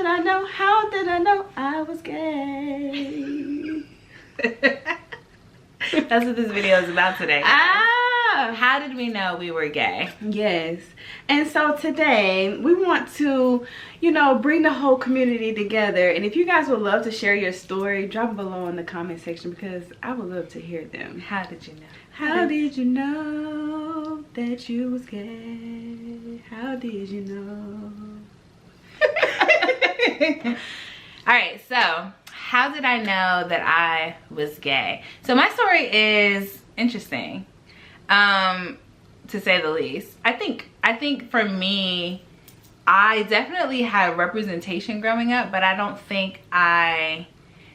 did I know? How did I know I was gay? That's what this video is about today. Ah, how did we know we were gay? Yes. And so today we want to, you know, bring the whole community together. And if you guys would love to share your story, drop it below in the comment section because I would love to hear them. How did you know? How did you know that you was gay? How did you know? All right, so how did I know that I was gay? So my story is interesting, to say the least. I think for me, I definitely had representation growing up, but I don't think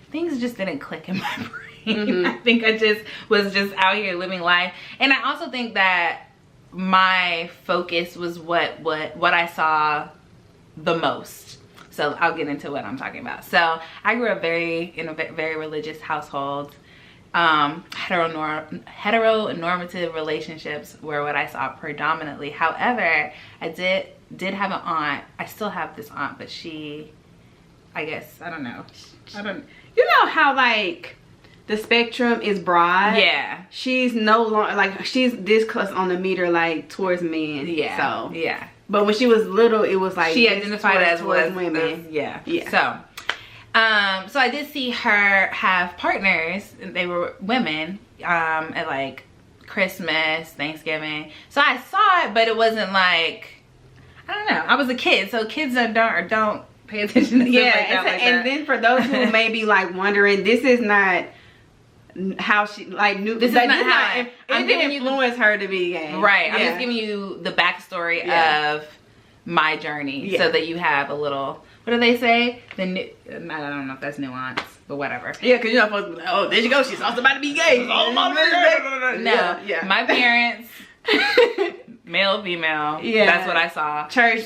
things just didn't click in my brain. I think I just was out here living life. And I also think that my focus was what I saw the most. So I'll get into what I'm talking about. So I grew up in a very religious household. Heteronormative relationships were what I saw predominantly. However, I did have an aunt. I still have this aunt, but she, I guess, I don't know. You know how like the spectrum is broad? Yeah. She's no longer like she's this close on the meter like towards men. Yeah. So yeah. But when she was little, it was like she identified as women. Yeah. Yeah. So I did see her have partners, and they were women, at like Christmas, Thanksgiving. So I saw it, but it wasn't like, I don't know. I was a kid, so kids don't pay attention to stuff like that. And then for those who may be like wondering, this is not how she like knew. This is not how it didn't influence her to be gay. Right. Yeah. I'm just giving you the backstory of my journey, so that you have a little. What do they say? I don't know if that's nuance, but whatever. Yeah, because you're not supposed to be like, oh, there you go. She saw somebody be gay. Oh, my God. No. Yeah. My parents, male, female. Yeah. That's what I saw. Church.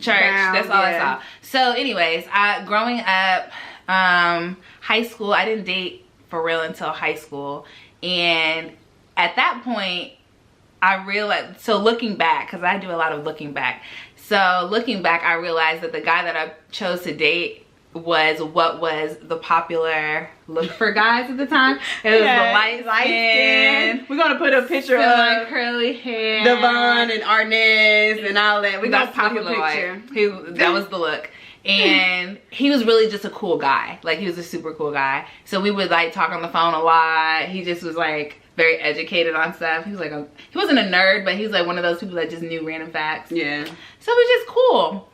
Brown, that's all I saw. So anyways, growing up, high school, I didn't date for real until high school. And at that point, I realized, so looking back, because I do a lot of looking back. So looking back, I realized that the guy that I chose to date was what was the popular look for guys at the time. It was the light skin. We're going to put a picture of like curly hair. Devon and Arnez and all that. We're going to pop a picture. That was the look. And he was really just a cool guy. Like, he was a super cool guy. So we would like talk on the phone a lot. He just was like very educated on stuff. He was like he wasn't a nerd, but he was like one of those people that just knew random facts. Yeah. So it was just cool.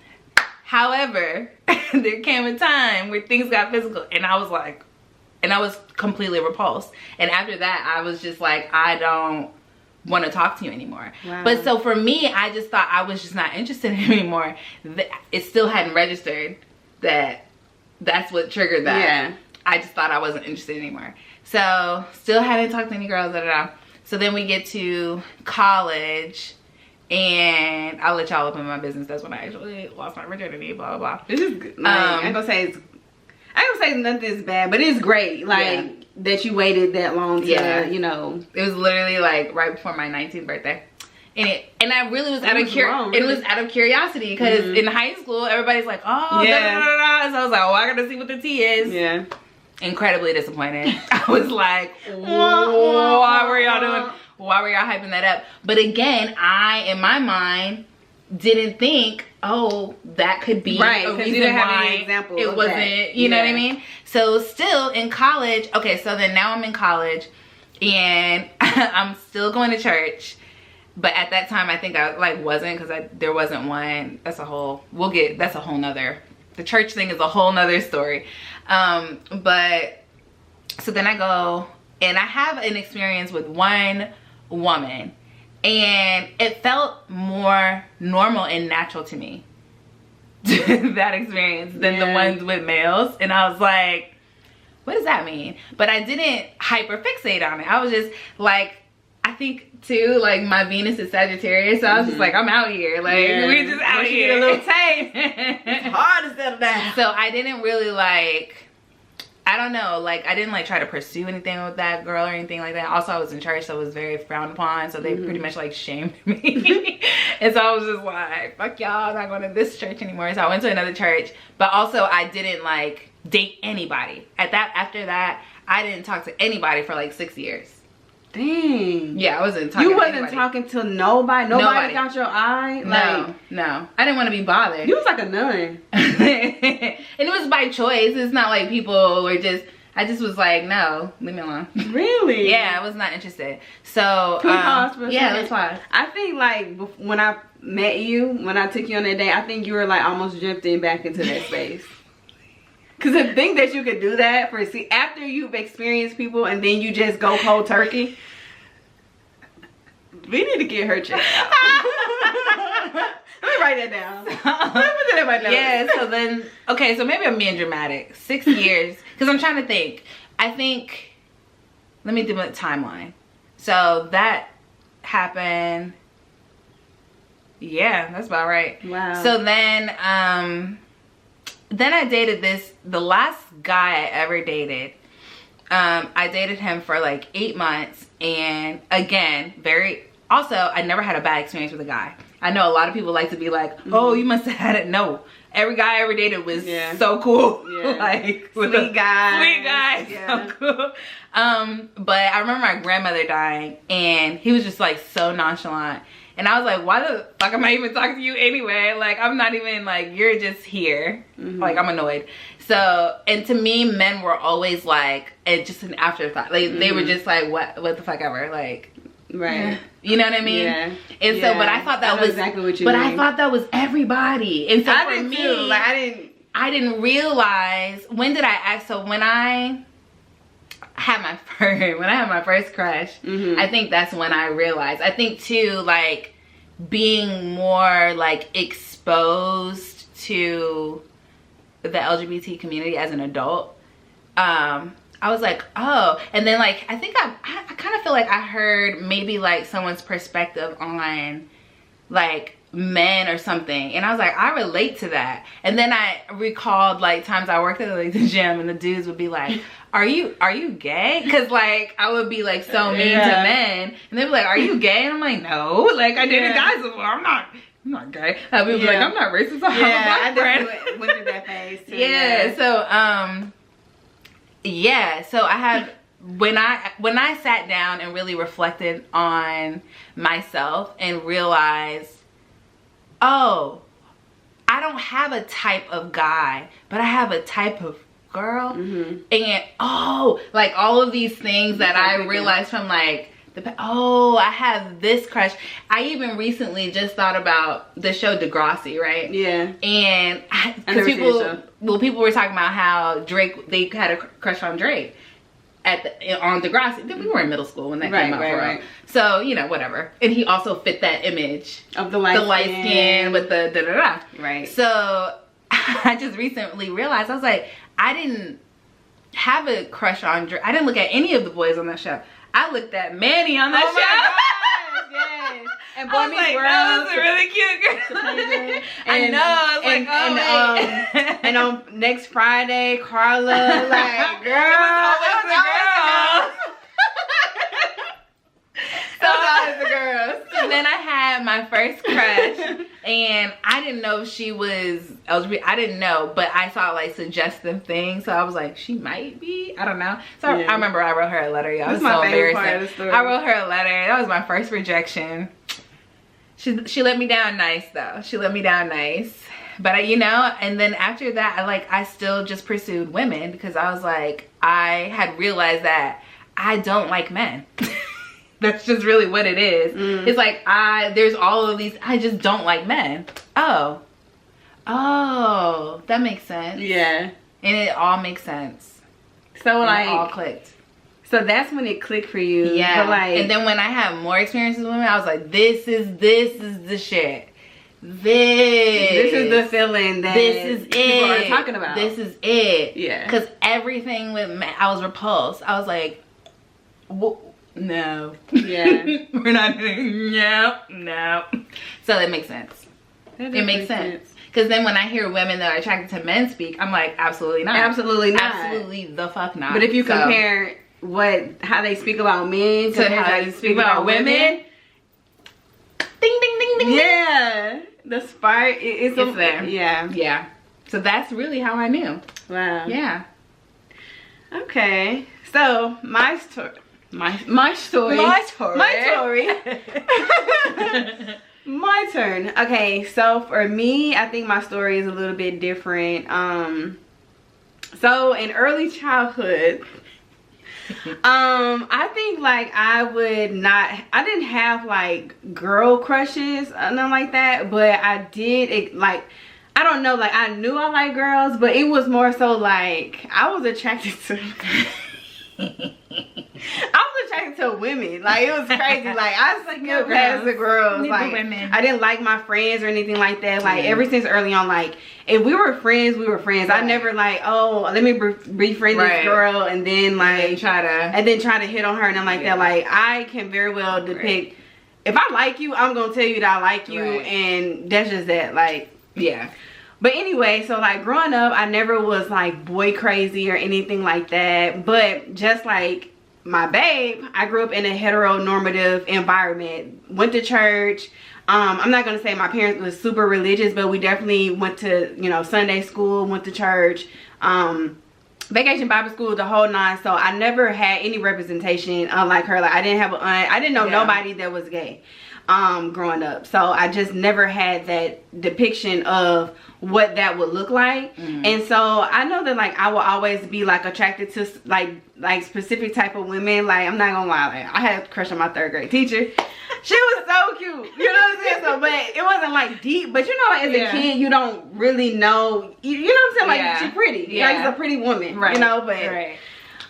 However, there came a time where things got physical, and I was completely repulsed. And after that, I was just like, I don't want to talk to you anymore. Wow. But so for me, I just thought I was just not interested in him anymore. It still hadn't registered that that's what triggered that. Yeah. I just thought I wasn't interested anymore. So still hadn't talked to any girls, So then we get to college, and I'll let y'all open my business. That's when I actually lost my virginity, blah, blah, blah. This is good. Like, I ain't gonna say nothing's bad, but it's great. Like, that you waited that long to, you know. It was literally like right before my 19th birthday. And I really was out of curiosity, because in high school, everybody's like, oh, da, da, da, da. So I was like, oh, I gotta see what the tea is. Yeah. Incredibly disappointed. I was like, why were y'all hyping that up? But again, in my mind, didn't think, oh, that could be a reason why it wasn't, you know what I mean? So still in college, okay, so then now I'm in college, and I'm still going to church. But at that time, I think I like wasn't, because there wasn't one. That's a whole nother, the church thing is a whole nother story. But so then I go and I have an experience with one woman, and it felt more normal and natural to me, that experience, than the ones with males. And I was like, what does that mean? But I didn't hyper fixate on it. I was just like, I think too, like my Venus is Sagittarius, so I was just like, I'm out here. Like, we just out here. Get a little taste. It's hard to settle down. So I didn't really like I don't know, like I didn't like try to pursue anything with that girl or anything like that. Also, I was in church, so it was very frowned upon, so they pretty much like shamed me. And so I was just like, fuck y'all, I'm not going to this church anymore. So I went to another church, but also I didn't like date anybody. After that, I didn't talk to anybody for like 6 years. Dang. Yeah, I wasn't talking. You wasn't talking to nobody. Nobody got your eye. No. I didn't want to be bothered. You was like a nun. And it was by choice. It's not like people were just. I just was like, no, leave me alone. Really? Yeah, I was not interested. So can we pause for a yeah, second? let's pause. I think like when I met you, when I took you on that date, I think you were like almost jumped in back into that space. Cause the thing that you could do that for, see, after you've experienced people and then you just go cold turkey, we need to get her checked out. Let me write that down. Let me put that in my notes. Yeah, so then, okay, so maybe I'm being dramatic. 6 years, because I'm trying to think. I think, let me do a timeline. So that happened, yeah, that's about right. Wow. So then I dated the last guy I ever dated. I dated him for like 8 months, and again, also, I never had a bad experience with a guy. I know a lot of people like to be like, oh, you must have had it. No, every guy I ever dated was so cool. Yeah. Like sweet guy. Yeah. So cool. But I remember my grandmother dying, and he was just like so nonchalant. And I was like, why the fuck am I even talking to you anyway? Like, I'm not even like, you're just here. Like, I'm annoyed. So, and to me, men were always like, just an afterthought. Like, they were just like, what the fuck ever. Like, right. You know what I mean? Yeah. And so, but I thought that was exactly what you mean. I thought that was everybody. And so I for did me, too. Like, I didn't realize, when did I act? So when I had my first crush, I think that's when I realized. I think too, like, being more like exposed to the LGBT community as an adult, I was like, oh. And then like, I think I kind of feel like I heard maybe like someone's perspective on like men or something, and I was like, I relate to that. And then I recalled like times I worked at like the gym, and the dudes would be like, are you gay? Because like I would be like so mean to men, and they'd be like, are you gay? And I'm like, no, like I dated guys before. I'm not gay. People be like, I'm not racist. I have a boyfriend. I went through that phase too. So I had, when I sat down and really reflected on myself and realized, oh, I don't have a type of guy, but I have a type of girl. And like all of these things that I realized from like I have this crush. I even recently just thought about the show Degrassi, right? Yeah. And because people were talking about how Drake, they had a crush on Drake on Degrassi. We were in middle school when that came out for real. So, you know, whatever. And he also fit that image of the light skin with the da-da-da. Right. So I just recently realized, I was like, I didn't have a crush on Drake. I didn't look at any of the boys on that show. I looked at Manny on that show. Yes. And Boy Meets World. That was a really cute girl. I know. I was like, and on next Friday, Carla, like, girl. It was always the girls. So then I had my first crush, and I didn't know if she was LGBT. I didn't know, but I saw like suggestive things, so I was like, she might be. I don't know. So I remember I wrote her a letter. Y'all, was so embarrassing. I wrote her a letter. That was my first rejection. She let me down nice though. She let me down nice. But you know, and then after that, I still just pursued women, because I was like, I had realized that I don't like men. That's just really what it is. It's like, there's all of these, I just don't like men. Oh, that makes sense. Yeah. And it all makes sense. So like, it all clicked. So that's when it clicked for you. Yeah. But like, and then when I had more experiences with women, I was like, this is the shit. This is the feeling that people are talking about. This is it. Yeah. Because everything with men, I was repulsed. I was like, no. Yeah. We're not doing, no. So it makes sense. It makes sense. Because then when I hear women that are attracted to men speak, I'm like, absolutely not. Absolutely not. Absolutely the fuck not. But if you compare how they speak about men to how they speak about women, ding, ding, ding, ding. Yeah. The spark, it's there. Yeah. Yeah. So that's really how I knew. Wow. Yeah. Okay. So, my story. My story. My turn. Okay, so for me, I think my story is a little bit different. So in early childhood, I think like I didn't have like girl crushes, nothing like that, but I did like, I don't know, like I knew I liked girls, but it was more so like I was attracted to women. Like it was crazy. Like I skipped past the girls. Like women. I didn't like my friends or anything like that. Like ever since early on, like if we were friends, we were friends. I never like, oh, let me befriend this girl and then like try to hit on her and then like that. Like I can very well depict, if I like you, I'm gonna tell you that I like you, and that's just that. Like yeah. But anyway, so like growing up, I never was like boy crazy or anything like that. But just like my babe, I grew up in a heteronormative environment. Went to church. I'm not gonna say my parents was super religious, but we definitely went to, you know, Sunday school, went to church, vacation Bible school, the whole nine. So I never had any representation unlike her. Like I didn't have I didn't know nobody that was gay growing up. So I just never had that depiction of what that would look like. And so I know that like I will always be like attracted to like specific type of women. Like I'm not gonna lie, like I had a crush on my 3rd grade teacher. She was so cute, you know what I'm saying? So but it wasn't like deep, but you know, as a kid you don't really know, you know what I'm saying, like she's pretty, like she's a pretty woman, you know.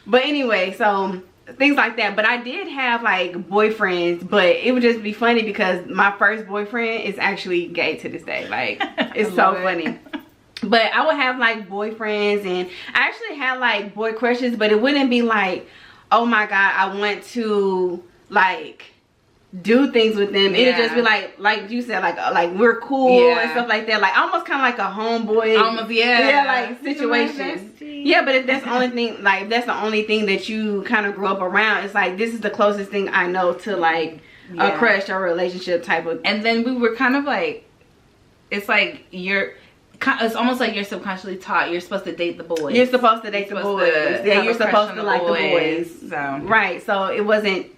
But anyway, so things like that. But I did have like boyfriends, but it would just be funny because my first boyfriend is actually gay to this day. Like it's so funny. But I would have like boyfriends, and I actually had like boy crushes, but it wouldn't be like, oh my god, I want to like do things with them. It would just be like you said, like we're cool and stuff like that. Like almost kind of like a homeboy, almost like situation. Yeah, but if that's the only thing, like if that's the only thing that you kind of grew up around, it's like this is the closest thing I know to like a crush or relationship type of. And then we were kind of like, it's like it's almost like you're subconsciously taught you're supposed to date the boys. You're supposed to date the boys. Yeah, you're supposed to like the boys. So right. So it wasn't.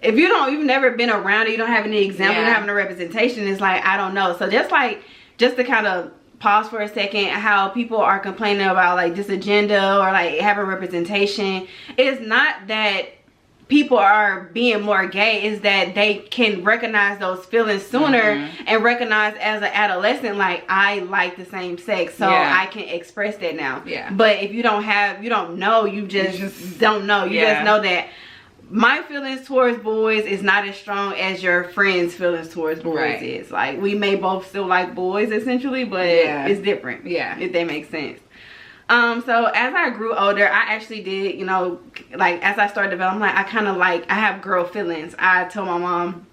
If you've never been around it, you don't have any example, you don't have no representation. It's like I don't know. So just to kind of pause for a second, how people are complaining about like this agenda or like having representation. It's not that people are being more gay, is that they can recognize those feelings sooner and recognize as an adolescent, like I like the same sex, so I can express that now. But if you don't know, you just don't know. You just know that my feelings towards boys is not as strong as your friends' feelings towards boys is. Like we may both still like boys essentially, but it's different. If that makes sense. So as I grew older, I actually did, you know, like as I started developing, like I have girl feelings. I told my mom,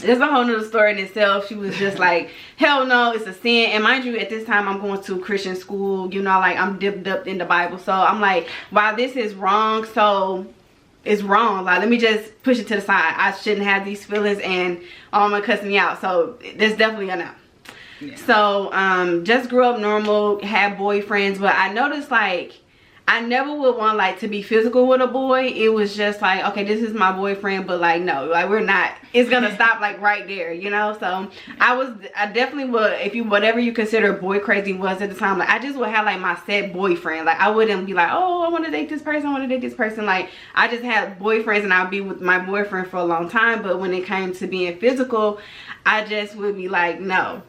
there's a whole nother story in itself. She was just like, hell no, it's a sin. And mind you, at this time I'm going to Christian school, you know, like I'm dipped up in the Bible. So I'm like, wow, this is wrong. So it's wrong. Like let me just push it to the side. I shouldn't have these feelings, and I'm gonna cuss me out. So there's definitely a no. So just grew up normal, had boyfriends, but I noticed like I never would want like to be physical with a boy. It was just like, okay, this is my boyfriend, but like no, like we're not. It's gonna stop like right there, you know. So I definitely would, whatever you consider boy crazy was at the time, like I just would have like my set boyfriend. Like I wouldn't be like, oh, I want to date this person, I want to date this person. Like I just had boyfriends, and I'd be with my boyfriend for a long time. But when it came to being physical, I just would be like no.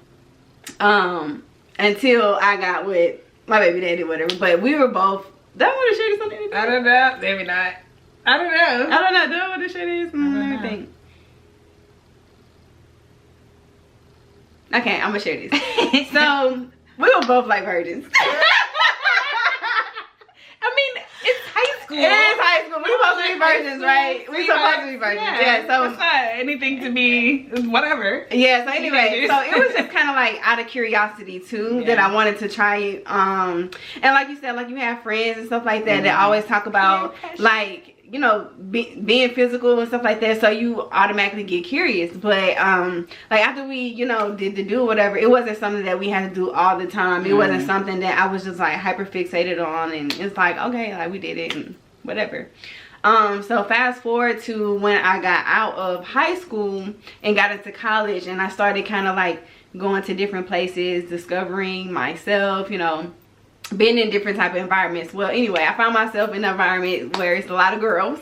Until I got with my baby daddy, whatever. But we were both. Do I want to share this on anything? I don't know. Maybe not. I don't know. Do I want to share this? Let me think. Okay, I'm gonna share this. So we were both like virgins. I mean, it's high school. It is high school. We supposed to be virgins, right? We supposed to be virgins. Yeah, so it's not anything to be whatever. Yeah, so anyway, so it was just kind of like out of curiosity too, that I wanted to try it. And like you said, like you have friends and stuff like that that always talk about like, you know, being physical and stuff like that, so you automatically get curious. But like after we, you know, did the do whatever, it wasn't something that we had to do all the time. It wasn't something that I was just like hyper fixated on, and it's like, okay, like we did it and whatever. So fast forward to when I got out of high school and got into college, and I started kind of like going to different places, discovering myself, you know, been in different type of environments. Well, anyway, I found myself in an environment where it's a lot of girls,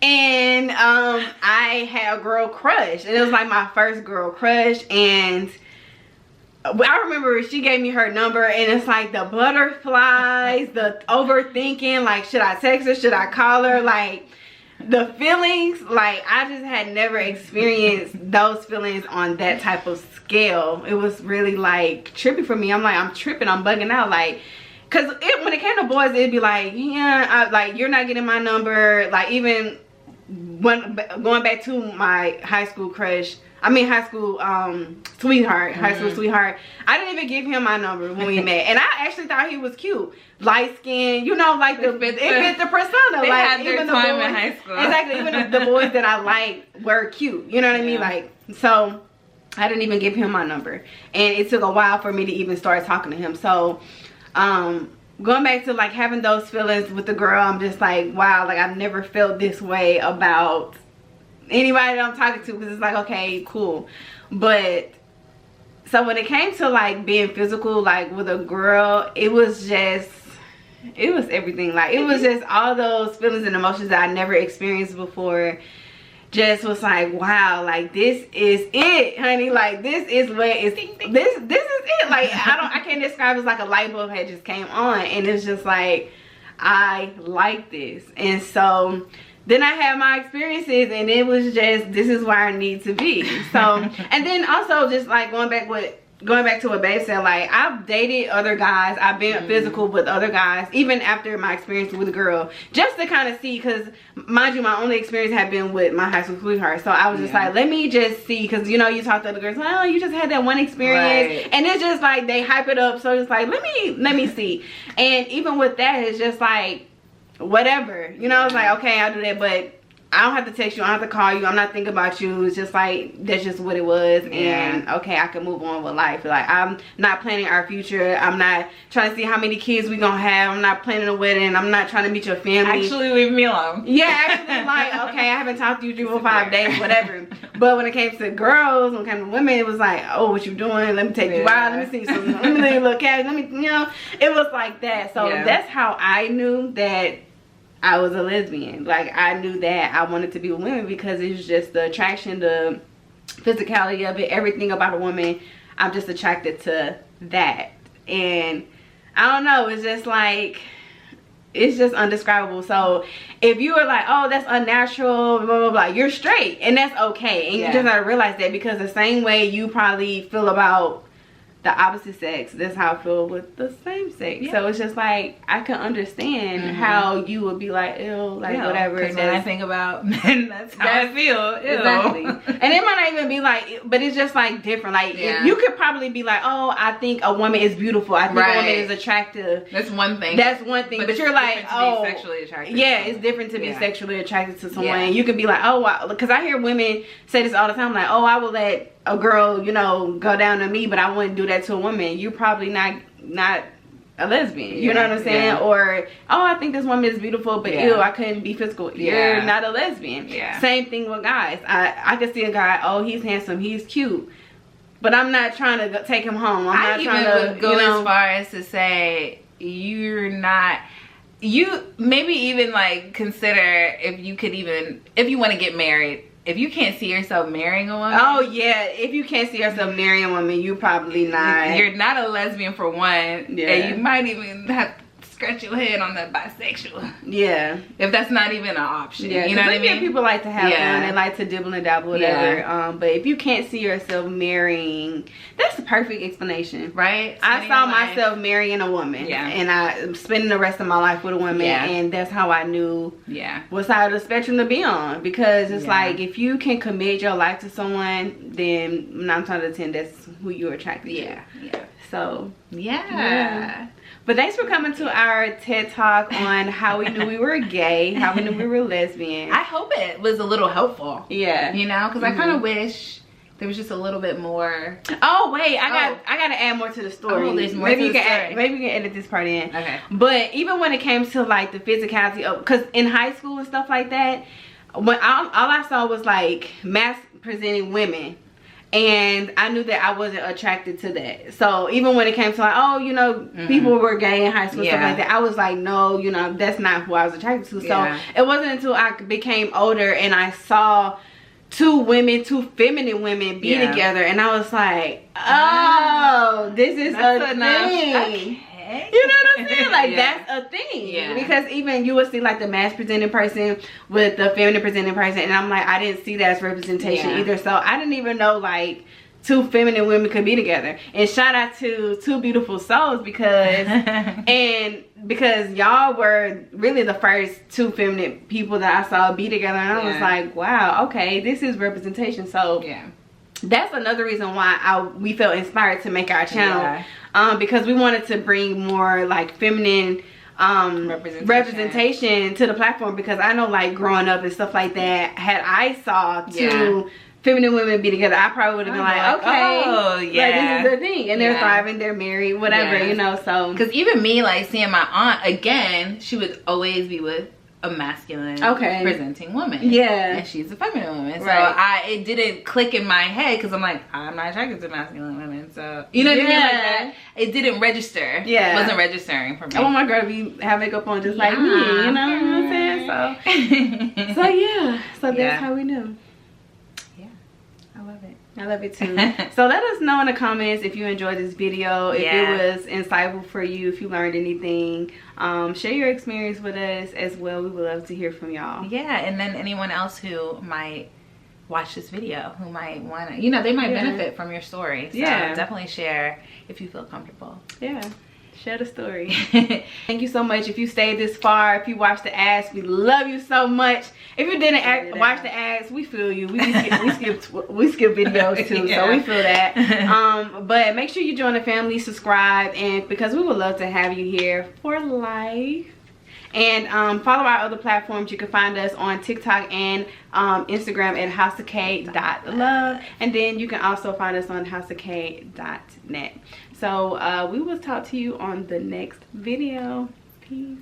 and I had a girl crush, and it was like my first girl crush. And I remember she gave me her number, and it's like the butterflies, the overthinking, like should I text her, should I call her, like the feelings, like I just had never experienced those feelings on that type of scale. It was really like trippy for me. I'm like, I'm tripping, I'm bugging out, like, cause when it came to boys, it'd be like, yeah, like you're not getting my number. Like even when going back to my high school crush, I mean high school sweetheart, high school sweetheart, I didn't even give him my number when we met, and I actually thought he was cute, light skin, you know, like it fit the persona. They like had their even time the boys, in high school. Exactly, even the boys that I liked were cute. You know what I mean? Like, so I didn't even give him my number, and it took a while for me to even start talking to him. So going back to like having those feelings with the girl, I'm just like, wow, like I've never felt this way about anybody that I'm talking to, because it's like, okay, cool. But so when it came to like being physical, like with a girl, it was everything. Like it was just all those feelings and emotions that I never experienced before. Just was like, wow, like this is it, honey. Like this is what is this is it. Like I can't describe it. It's like a light bulb had just came on, and it's just like, I like this. And so then I had my experiences, and it was just, this is where I need to be. So and then also just like going back to what Babe said, like I've dated other guys, I've been physical with other guys, even after my experience with a girl, just to kind of see, because mind you, my only experience had been with my high school sweetheart. So I was just like, let me just see, because you know, you talk to other girls, well, you just had that one experience, and it's just like they hype it up, so it's like, let me see. And even with that, it's just like, whatever, you know, it's like, okay, I'll do that, but I don't have to text you, I don't have to call you, I'm not thinking about you. It's just like, that's just what it was. And okay, I can move on with life. Like I'm not planning our future, I'm not trying to see how many kids we gonna have, I'm not planning a wedding, I'm not trying to meet your family. Actually, leave me alone. Yeah, actually, like, okay, I haven't talked to you 3 or 5 days, whatever. But when it came to girls, when it came to women, it was like, oh, what you doing, let me take you out, let me see some, let me leave a little cash, let me, you know, it was like that. So that's how I knew that I was a lesbian. Like I knew that I wanted to be with women, because it's just the attraction, the physicality of it, everything about a woman. I'm just attracted to that. And I don't know, it's just like, it's just undescribable. So if you are like, oh, that's unnatural, blah blah blah, you're straight, and that's okay. And you just gotta realize that, because the same way you probably feel about the opposite sex, that's how I feel with the same sex. So it's just like, I can understand how you would be like, ew, like whatever. Because when I think about men, that's how I feel. Ew. Exactly. And it might not even be like, but it's just like different. Like you could probably be like, oh, I think a woman is beautiful, I think a woman is attractive. That's one thing. That's one thing. But you're like, oh, be sexually attracted. Yeah, it's different to be sexually attracted to someone. You could be like, oh, because I hear women say this all the time, like, oh, I will let a girl, you know, go down to me, but I wouldn't do that to a woman. You're probably not a lesbian. You know what I'm saying? Or, oh, I think this woman is beautiful, but ew, I couldn't be physical. You're not a lesbian. Same thing with guys. I could see a guy, oh, he's handsome, he's cute, but I'm not trying to take him home. I'm not trying to go as far as to say you're not. You maybe even like consider if you want to get married. If you can't see yourself marrying a woman. Oh yeah, if you can't see yourself marrying a woman, you probably not. You're not a lesbian for one. And you might even have scratch your head on that bisexual. Yeah. If that's not even an option. Yeah, you know what I mean? People like to have fun and like to dibble and dabble, whatever. Yeah. But if you can't see yourself marrying, that's the perfect explanation. Right? I saw myself marrying a woman. Yeah. And I spending the rest of my life with a woman. Yeah. And that's how I knew yeah. what side of the spectrum to be on. Because it's like, if you can commit your life to someone, then 9 times out of 10, that's who you're attracted to. Yeah. So, yeah. But thanks for coming to our TED Talk on how we knew we were gay, how we knew we were lesbian. I hope it was a little helpful. Yeah. You know, because I kind of wish there was just a little bit more. Oh wait, I got to add more to the story. Oh, there's more maybe to you the can story. maybe we can edit this part in. Okay. But even when it came to like the physicality of, because in high school and stuff like that, when all I saw was like mass presenting women. And I knew that I wasn't attracted to that. So even when it came to like, oh, you know, people were gay in high school, stuff like that, I was like, no, you know, that's not who I was attracted to. So it wasn't until I became older and I saw two feminine women be together, and I was like, oh, this is a thing. Okay. You know what I'm saying? Like, that's a thing. Yeah. Because even you would see like the mass presenting person with the feminine presenting person, and I'm like, I didn't see that as representation either. So I didn't even know like two feminine women could be together. And shout out to Two Beautiful Souls, because because y'all were really the first two feminine people that I saw be together, and I was like, wow, okay, this is representation. So that's another reason why we felt inspired to make our channel, because we wanted to bring more like feminine representation to the platform. Because I know like growing up and stuff like that, had I saw two feminine women be together, I probably would have been like, okay, oh yeah, like, this is their thing, and they're thriving, they're married, whatever, you know. So because even me, like seeing my aunt again, she would always be with a masculine presenting woman, and she's a feminine woman. So it didn't click in my head, because I'm like, I'm not attracted to masculine women, so you know what I mean, like that. It didn't register. It wasn't registering for me. I want my girl to have makeup on just like me, you know what I'm saying? So so that's how we knew. I love it too. So let us know in the comments if you enjoyed this video, if it was insightful for you, if you learned anything. Share your experience with us as well. We would love to hear from y'all. Yeah, and then anyone else who might watch this video, who might want to, you know, they might benefit from your story. So definitely share if you feel comfortable. Share the story. Thank you so much. If you stayed this far, if you watched the ads, we love you so much. If you didn't watch the ads, we feel you. We skip videos too, so we feel that. But make sure you join the family, subscribe, and because we would love to have you here for life. And follow our other platforms. You can find us on TikTok and Instagram at houseofk.love, and then you can also find us on houseofk.net. So we will talk to you on the next video. Peace.